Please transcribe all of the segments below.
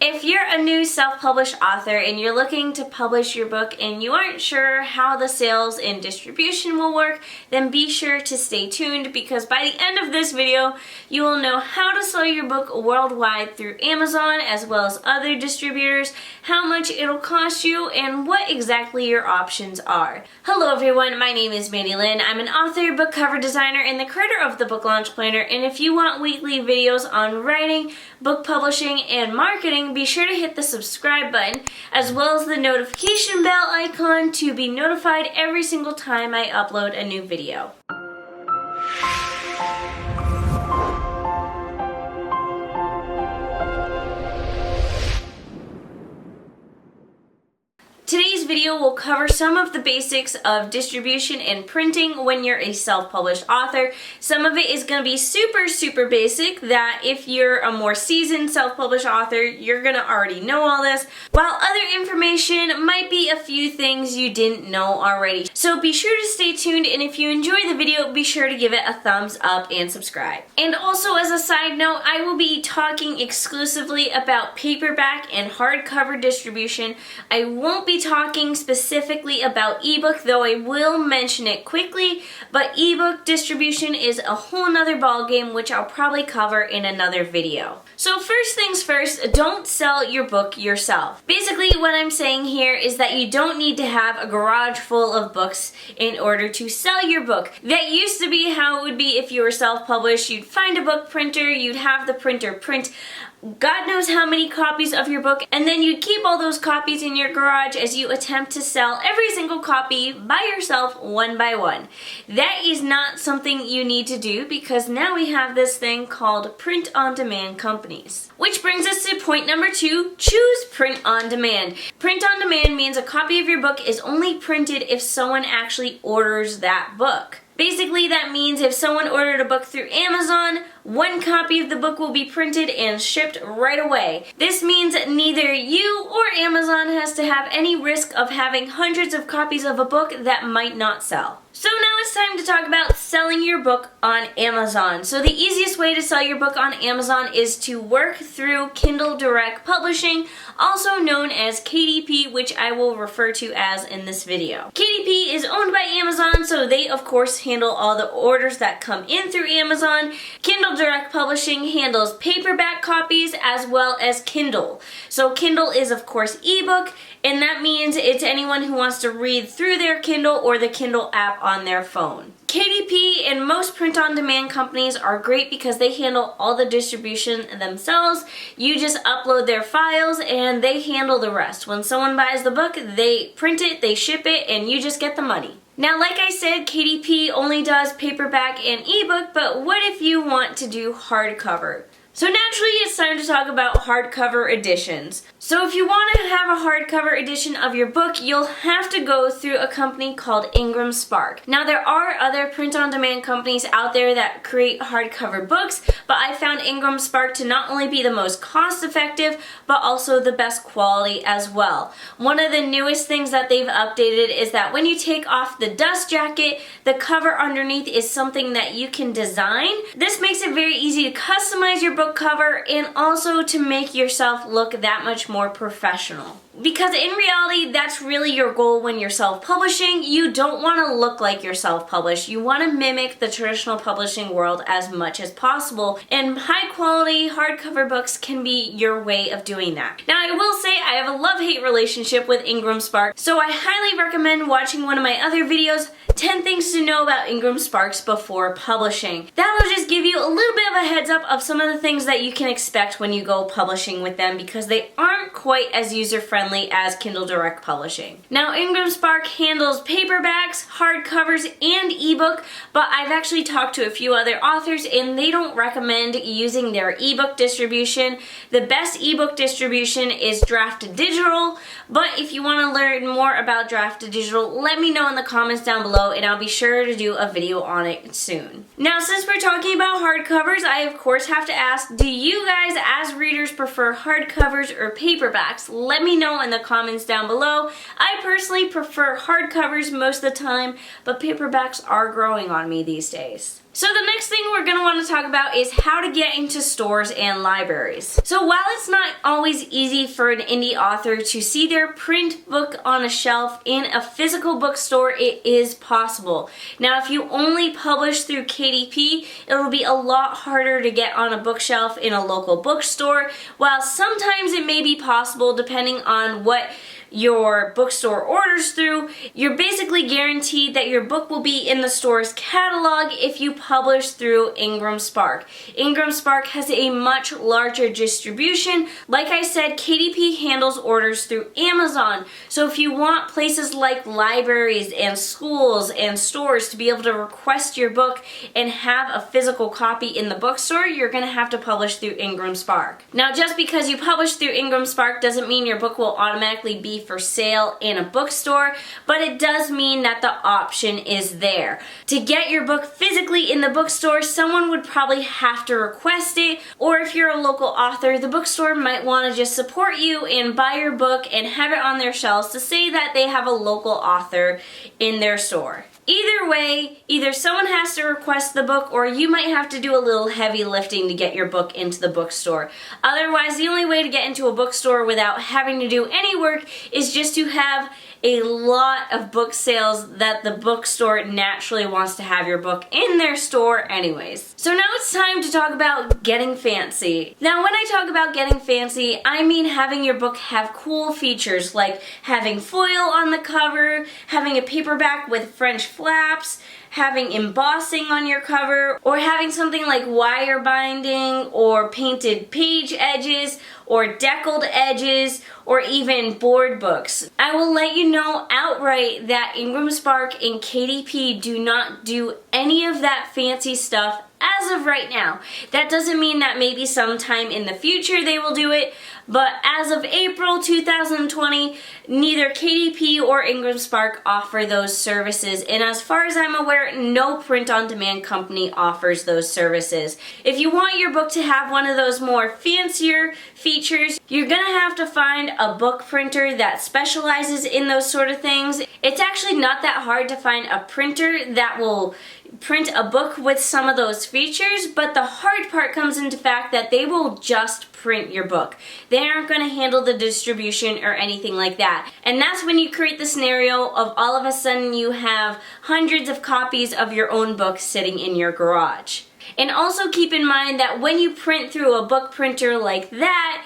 If you're a new self-published author and you're looking to publish your book and you aren't sure how the sales and distribution will work, then be sure to stay tuned because by the end of this video, you will know how to sell your book worldwide through Amazon as well as other distributors, how much it'll cost you, and what exactly your options are. Hello everyone, my name is Mandi Lynn. I'm an author, book cover designer, and the creator of the Book Launch Planner, and if you want weekly videos on writing, book publishing, and marketing, be sure to hit the subscribe button as well as the notification bell icon to be notified every single time I upload a new video. Today's video will cover some of the basics of distribution and printing when you're a self-published author. Some of it is going to be super basic that if you're a more seasoned self-published author, you're going to already know all this, while other information might be a few things you didn't know already. So be sure to stay tuned, and if you enjoy the video, be sure to give it a thumbs up and subscribe. And also as a side note, I will be talking exclusively about paperback and hardcover distribution. I won't be talking specifically about ebook, though I will mention it quickly, but ebook distribution is a whole nother ballgame which I'll probably cover in another video. So first things first, don't sell your book yourself. Basically what I'm saying here is that you don't need to have a garage full of books in order to sell your book. That used to be how it would be if you were self-published. You'd find a book printer, you'd have the printer print God knows how many copies of your book, and then you keep all those copies in your garage as you attempt to sell every single copy by yourself one by one. That is not something you need to do because now we have this thing called print-on-demand companies. Which brings us to point number 2, choose print-on-demand. Print-on-demand means a copy of your book is only printed if someone actually orders that book. Basically, that means if someone ordered a book through Amazon, one copy of the book will be printed and shipped right away. This means neither you or Amazon has to have any risk of having hundreds of copies of a book that might not sell. So now it's time to talk about selling your book on Amazon. So the easiest way to sell your book on Amazon is to work through Kindle Direct Publishing, also known as KDP, which I will refer to as in this video. KDP is owned by Amazon, so they of course handle all the orders that come in through Amazon. Kindle Direct Publishing handles paperback copies as well as Kindle. So Kindle is of course ebook, and that means it's anyone who wants to read through their Kindle or the Kindle app on their phone. KDP and most print-on-demand companies are great because they handle all the distribution themselves. You just upload their files and they handle the rest. When someone buys the book, they print it, they ship it, and you just get the money. Now, like I said, KDP only does paperback and ebook, but what if you want to do hardcover? So naturally, it's time to talk about hardcover editions. So if you want to have a hardcover edition of your book, you'll have to go through a company called Ingramspark. Now there are other print-on-demand companies out there that create hardcover books, but I found Ingramspark to not only be the most cost-effective, but also the best quality as well. One of the newest things that they've updated is that when you take off the dust jacket, the cover underneath is something that you can design. This makes it very easy to customize your book cover and also to make yourself look that much more professional. Because in reality, that's really your goal when you're self-publishing. You don't want to look like you're self-published. You want to mimic the traditional publishing world as much as possible, and high-quality hardcover books can be your way of doing that. Now, I will say I have a love-hate relationship with Ingramspark, so I highly recommend watching one of my other videos, 10 things to know about Ingramsparks before publishing. That'll just give you a little bit of a heads up of some of the things that you can expect when you go publishing with them because they aren't quite as user-friendly as Kindle Direct Publishing. Now, Ingramspark handles paperbacks, hardcovers, and ebook, but I've actually talked to a few other authors and they don't recommend using their ebook distribution. The best ebook distribution is Draft Digital, but if you want to learn more about Draft Digital, let me know in the comments down below and I'll be sure to do a video on it soon. Now, since we're talking about hardcovers, I of course have to ask, do you guys as readers prefer hardcovers or paperbacks? Let me know in the comments down below. I personally prefer hardcovers most of the time, but paperbacks are growing on me these days. So the next thing we're going to want to talk about is how to get into stores and libraries. So while it's not always easy for an indie author to see their print book on a shelf in a physical bookstore, it is possible. Now if you only publish through KDP, it'll be a lot harder to get on a bookshelf in a local bookstore, while sometimes it may be possible depending on what your bookstore orders through. You're basically guaranteed that your book will be in the store's catalog if you publish through Ingramspark. Ingramspark has a much larger distribution. Like I said, KDP handles orders through Amazon. So if you want places like libraries and schools and stores to be able to request your book and have a physical copy in the bookstore, you're going to have to publish through Ingramspark. Now just because you publish through Ingramspark doesn't mean your book will automatically be for sale in a bookstore, but it does mean that the option is there. To get your book physically in the bookstore, someone would probably have to request it, or if you're a local author, the bookstore might want to just support you and buy your book and have it on their shelves to say that they have a local author in their store. Either way, either someone has to request the book or you might have to do a little heavy lifting to get your book into the bookstore. Otherwise, the only way to get into a bookstore without having to do any work is just to have a lot of book sales that the bookstore naturally wants to have your book in their store anyways. So now it's time to talk about getting fancy. Now when I talk about getting fancy, I mean having your book have cool features like having foil on the cover, having a paperback with French flaps, having embossing on your cover, or having something like wire binding or painted page edges or deckled edges or even board books. I will let you know outright that Ingramspark and KDP do not do any of that fancy stuff as of right now. That doesn't mean that maybe sometime in the future they will do it, but as of April 2020, neither KDP or Ingramspark offer those services, and as far as I'm aware, no print-on-demand company offers those services. If you want your book to have one of those more fancier features, you're gonna have to find a book printer that specializes in those sort of things. It's actually not that hard to find a printer that will print a book with some of those features, but the hard part comes into fact that they will just print your book. They aren't going to handle the distribution or anything like that. And that's when you create the scenario of all of a sudden you have hundreds of copies of your own book sitting in your garage. And also keep in mind that when you print through a book printer like that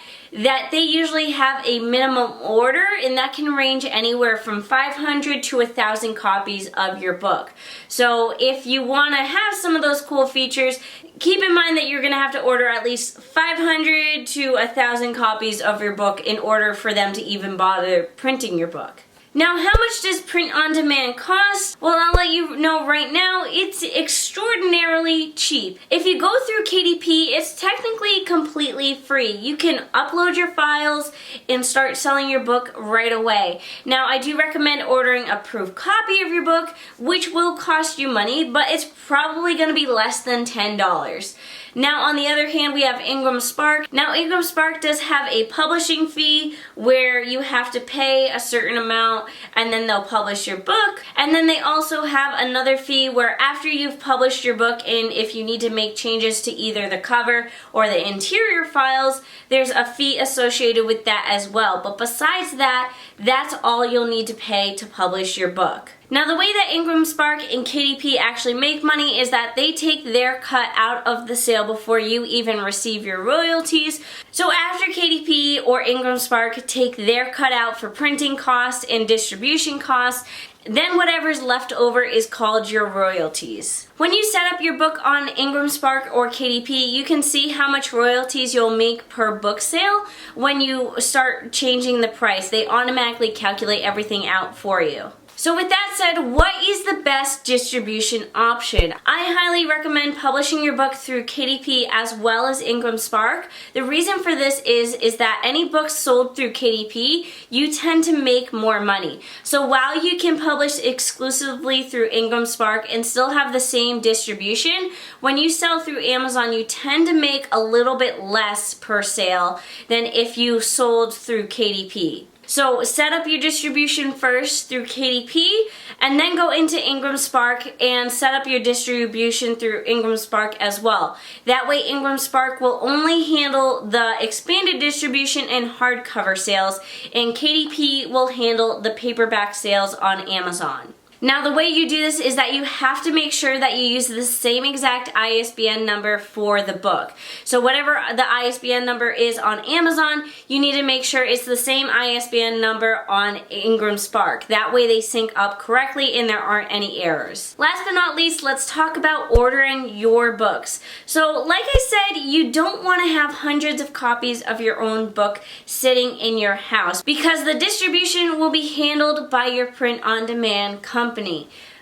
they usually have a minimum order, and that can range anywhere from 500 to 1,000 copies of your book. So if you want to have some of those cool features, keep in mind that you're going to have to order at least 500 to 1,000 copies of your book in order for them to even bother printing your book. Now, how much does print on demand cost? Well, I'll let you know right now, it's extraordinarily cheap. If you go through KDP, it's technically completely free. You can upload your files and start selling your book right away. Now, I do recommend ordering a proof copy of your book, which will cost you money, but it's probably going to be less than $10. Now, on the other hand, we have Ingramspark. Now, Ingramspark does have a publishing fee where you have to pay a certain amount and then they'll publish your book. And then they also have another fee where after you've published your book and if you need to make changes to either the cover or the interior files, there's a fee associated with that as well. But besides that, that's all you'll need to pay to publish your book. Now, the way that Ingramspark and KDP actually make money is that they take their cut out of the sale before you even receive your royalties. So after KDP or Ingramspark take their cut out for printing costs and distribution costs, then whatever's left over is called your royalties. When you set up your book on Ingramspark or KDP, you can see how much royalties you'll make per book sale. When you start changing the price, they automatically calculate everything out for you. So with that said, what is the best distribution option? I highly recommend publishing your book through KDP as well as Ingramspark. The reason for this is that any books sold through KDP, you tend to make more money. So while you can publish exclusively through Ingramspark and still have the same distribution, when you sell through Amazon, you tend to make a little bit less per sale than if you sold through KDP. So set up your distribution first through KDP, and then go into Ingramspark and set up your distribution through Ingramspark as well. That way Ingramspark will only handle the expanded distribution and hardcover sales, and KDP will handle the paperback sales on Amazon. Now the way you do this is that you have to make sure that you use the same exact ISBN number for the book. So whatever the ISBN number is on Amazon, you need to make sure it's the same ISBN number on Ingramspark. That way they sync up correctly and there aren't any errors. Last but not least, let's talk about ordering your books. So like I said, you don't want to have hundreds of copies of your own book sitting in your house because the distribution will be handled by your print-on-demand company.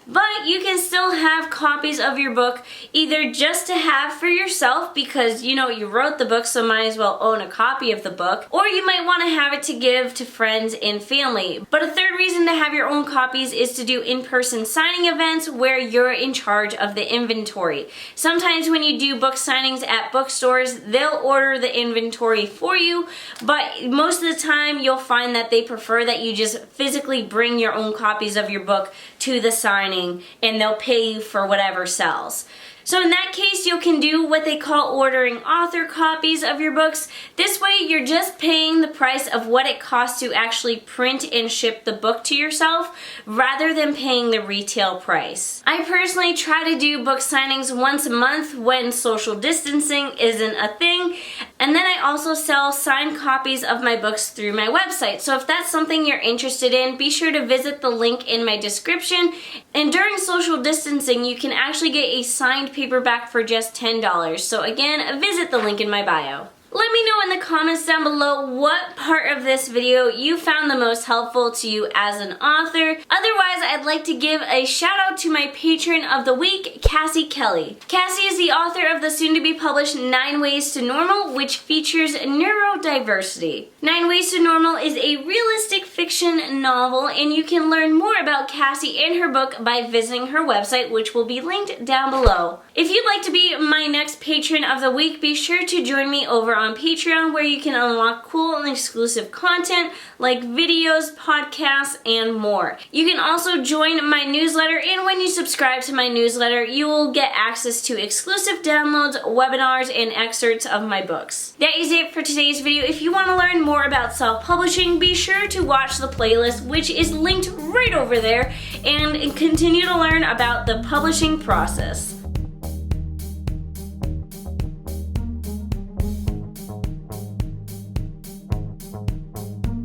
But you can still have copies of your book either just to have for yourself because you know you wrote the book, so might as well own a copy of the book, or you might want to have it to give to friends and family. But a third reason to have your own copies is to do in-person signing events where you're in charge of the inventory. Sometimes when you do book signings at bookstores, they'll order the inventory for you, but most of the time you'll find that they prefer that you just physically bring your own copies of your book to the signing, and they'll pay you for whatever sells. So in that case, you can do what they call ordering author copies of your books. This way, you're just paying the price of what it costs to actually print and ship the book to yourself, rather than paying the retail price. I personally try to do book signings once a month when social distancing isn't a thing, and then I also sell signed copies of my books through my website. So if that's something you're interested in, be sure to visit the link in my description. And during social distancing, you can actually get a signed paperback for just $10. So again, visit the link in my bio. Let me know in the comments down below what part of this video you found the most helpful to you as an author. Otherwise, I'd like to give a shout out to my patron of the week, Cassie Kelly. Cassie is the author of the soon-to-be published 9 Ways to Normal, which features neurodiversity. 9 Ways to Normal is a realistic fiction novel, and you can learn more about Cassie and her book by visiting her website, which will be linked down below. If you'd like to be my next patron of the week, be sure to join me over on Patreon, where you can unlock cool and exclusive content like videos, podcasts, and more. You can also join my newsletter, and when you subscribe to my newsletter, you will get access to exclusive downloads, webinars, and excerpts of my books. That is it for today's video. If you want to learn more about self-publishing, be sure to watch the playlist, which is linked right over there, and continue to learn about the publishing process.